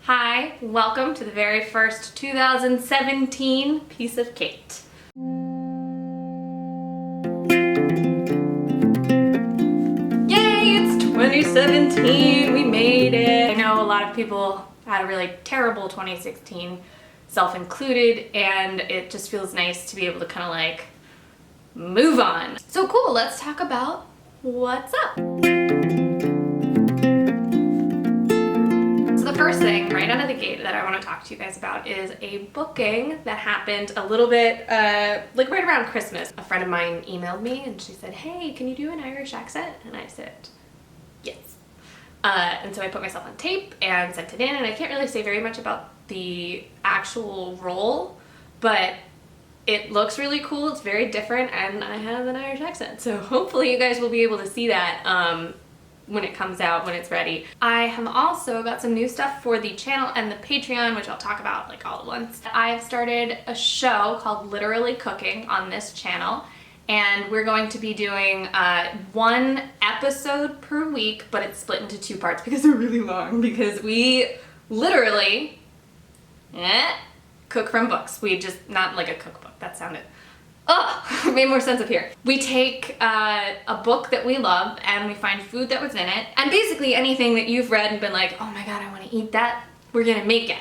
Hi, welcome to the very first 2017 Piece of Kate. Yay, it's 2017, we made it. I know a lot of people had a really terrible 2016, self-included, and it just feels nice to be able to kind of like move on. So cool, let's talk about what's up. The first thing right out of the gate that I want to talk to you guys about is a booking that happened a little bit like right around Christmas. A friend of mine emailed me and she said, hey, can you do an Irish accent? And I said, yes. And so I put myself on tape and sent it in, and I can't really say very much about the actual role, but it looks really cool, it's very different, and I have an Irish accent. So hopefully you guys will be able to see that when it comes out, when it's ready. I have also got some new stuff for the channel and the Patreon, which I'll talk about like all at once. I've started a show called Literally Cooking on this channel, and we're going to be doing one episode per week, but it's split into two parts because they're really long, because we literally cook from books. We just, not like a cookbook, that sounded, it made more sense up here. We take a book that we love and we find food that was in it, and basically anything that you've read and been like, oh my god, I want to eat that, we're gonna make it.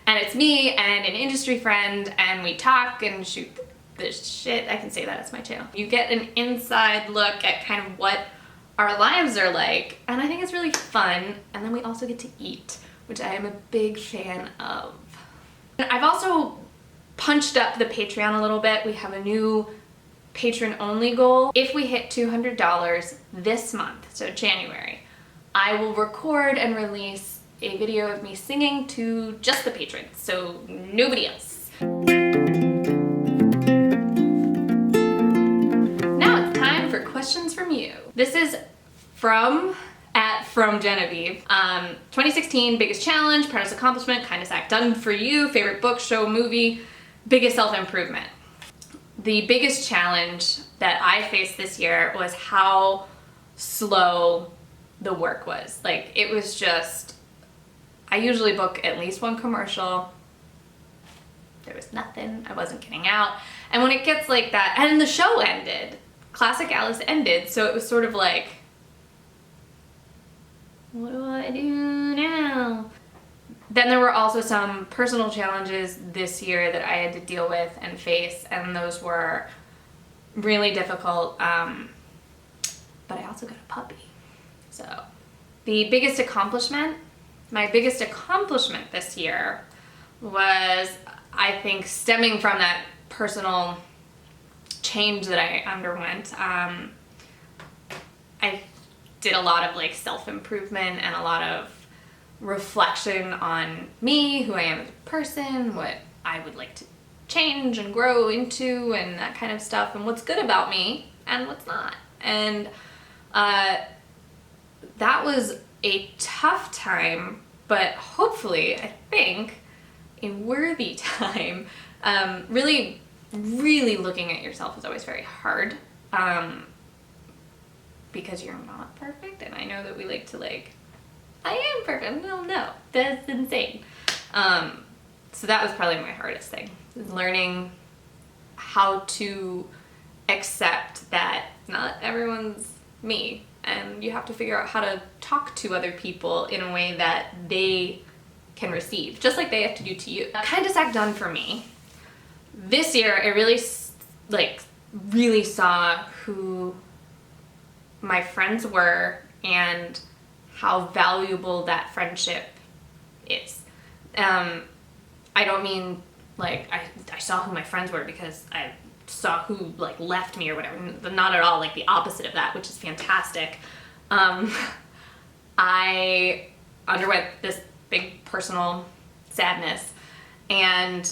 And it's me and an industry friend, and we talk and shoot the shit. I can say that, it's my channel. You get an inside look at kind of what our lives are like, and I think it's really fun. And then we also get to eat, which I am a big fan of. I've also punched up the Patreon a little bit. We have a new patron-only goal. If we hit $200 this month, so January, I will record and release a video of me singing to just the patrons, so nobody else. Now it's time for questions from you. This is from Genevieve. 2016, biggest challenge, proudest accomplishment, kindest act done for you, favorite book, show, movie, biggest self-improvement. The biggest challenge that I faced this year was how slow the work was. Like, it was just, I usually book at least one commercial. There was nothing, I wasn't getting out. And when it gets like that, and the show ended, Classic Alice ended, so it was sort of like, what do I do now? Then there were also some personal challenges this year that I had to deal with and face, and those were really difficult, but I also got a puppy. So the biggest accomplishment, my biggest accomplishment this year was, I think, stemming from that personal change that I underwent. I did a lot of like self-improvement and a lot of reflection on me, who I am as a person, what I would like to change and grow into, and that kind of stuff, and what's good about me and what's not. And that was a tough time, but hopefully, I think, a worthy time. Really looking at yourself is always very hard, because you're not perfect, and I know that we like to like, I am perfect. No, that's insane. So that was probably my hardest thing, is learning how to accept that not everyone's me, and you have to figure out how to talk to other people in a way that they can receive, just like they have to do to you. Kindest act done for me. This year, I really saw who my friends were and how valuable that friendship is. I don't mean like I saw who my friends were because I saw who like left me or whatever. Not at all, like the opposite of that, which is fantastic. I underwent this big personal sadness, and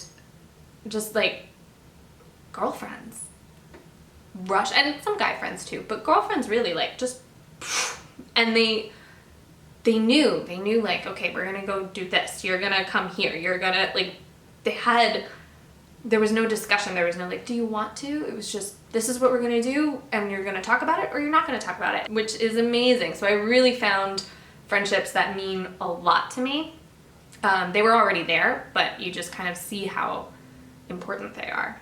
just like girlfriends rush, and some guy friends too, but girlfriends really like just, and they knew like, okay, we're gonna go do this, you're gonna come here, you're gonna like, there was no discussion, there was no like, do you want to? It was just, this is what we're gonna do, and you're gonna talk about it or you're not gonna talk about it, which is amazing. So I really found friendships that mean a lot to me. They were already there, but you just kind of see how important they are.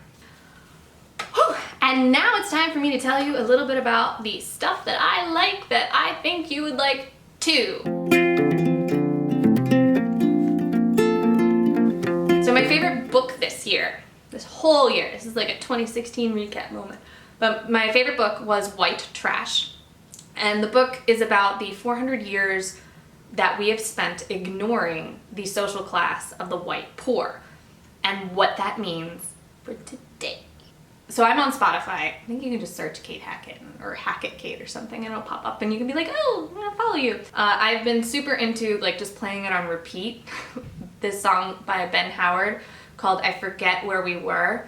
Whew. And now it's time for me to tell you a little bit about the stuff that I like that I think you would like too. So my favorite book this whole year, this is like a 2016 recap moment, but my favorite book was White Trash. And the book is about the 400 years that we have spent ignoring the social class of the white poor and what that means for today. So I'm on Spotify. I think you can just search Kate Hackett or Hackett Kate or something and it'll pop up and you can be like, oh, I'm gonna follow you. I've been super into like just playing it on repeat. This song by Ben Howard called I Forget Where We Were.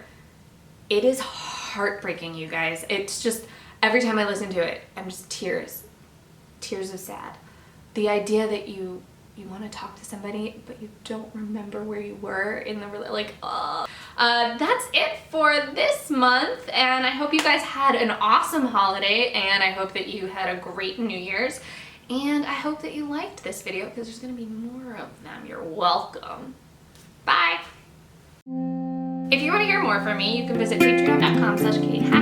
It is heartbreaking, you guys. It's just, every time I listen to it, I'm just tears of sad. The idea that you want to talk to somebody, but you don't remember where you were in the, like, that's it for this month, and I hope you guys had an awesome holiday, and I hope that you had a great New Year's, and I hope that you liked this video, because there's going to be more of them. You're welcome. Bye! If you want to hear more from me, you can visit patreon.com/KateHackett.